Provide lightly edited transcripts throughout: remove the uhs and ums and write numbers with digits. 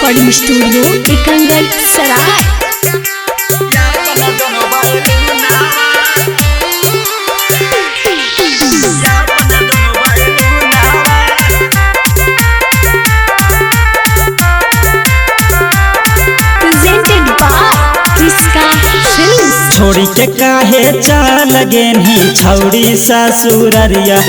Recording studio एकंगल सराय। Presented by किसका films. छोड़ी के काहे चाल गेनी छौड़ी ससुररिया,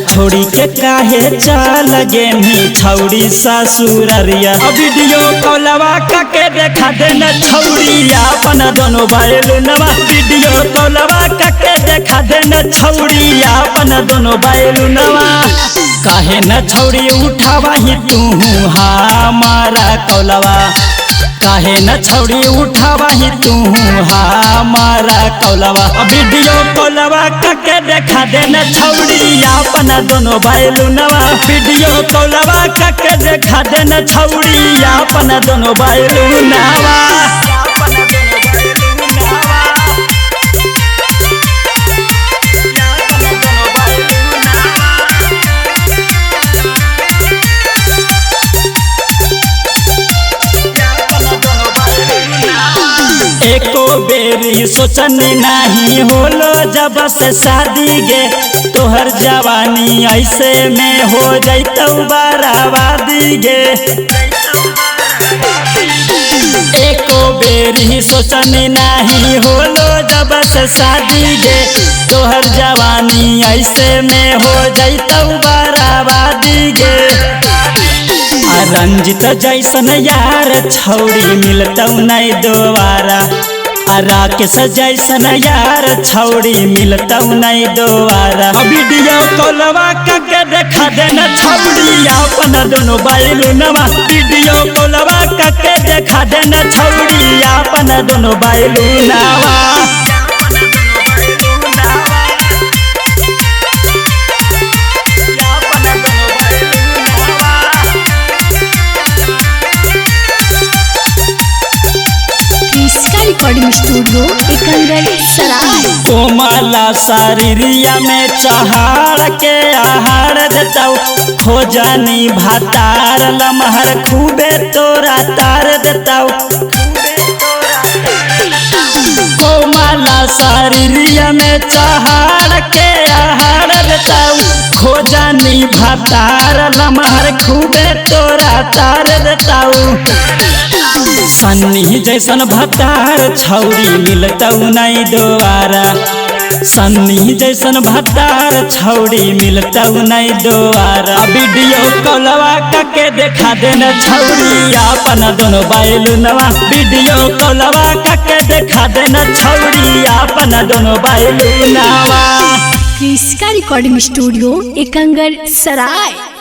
छोड़ी के काहे चाल गेनी छौड़ी ससुररिया। वीडियो कॉलवा के देखा देना छौड़िया अपन दोनों बैलुनवा। वीडियो कॉलवा के देखा देना छौड़िया अपन दोनों बैलुनवा। काहे न छौड़ी उठावा ही तू हमारा कॉलवा, काहे न छौड़ी उठावा ही तू हमारा कॉलवा। वीडियो कॉलवा के देखा देना छौड़िया अपना दोनों बैलुनवा। वीडियो कॉलवा के देखा देना छौड़िया अपना दोनों बैलुनवा। एको बेरी सोचनी नहीं होलो जब से शादी गे, तोहर जवानी ऐसे में हो जैतौ बराबादी गे। एको बेरी सोचनी नहीं होलो जब से शादी गे, तोहर जवानी ऐसे में हो जैतौ बराबादी गे। रंजित जैसन यार छौड़ी मिलतौ नहीं दोबारा, राकेश जैसन यार छौड़ी मिलतौ नहीं दोबारा। वीडियो कॉलवा के देखा देना छौड़िया अपन दोनों बैलुनवा। वीडियो कॉलवा के देखा देना छौड़िया अपन दोनों बैलुनवा। रिकॉर्डिंग स्टूडियो एकंगल सराय। कोमला शरीरिया में चढ़ के आहार देताऊ, खोजनी भातार लमहर खूबे तोरा तार देताऊ। कोमला शरीरिया में चढ़ के आहार देताऊ, खोजनी भातार लमहर खूबे तोरा तार देताऊ। सन्नी जैसन भतार छौड़ी मिलतौ नहीं दोबारा, सन्नी जैसन भतार छौड़ी मिलतौ नहीं दोबारा। वीडियो कॉलवा के देखा देना छौड़िया अपन दोनों बैलुनवा। वीडियो कॉलवा के देखा देना छौड़िया अपन दोनों बैलुनवा। किसका रिकॉर्डिंग स्टूडियो एकंगल सराय।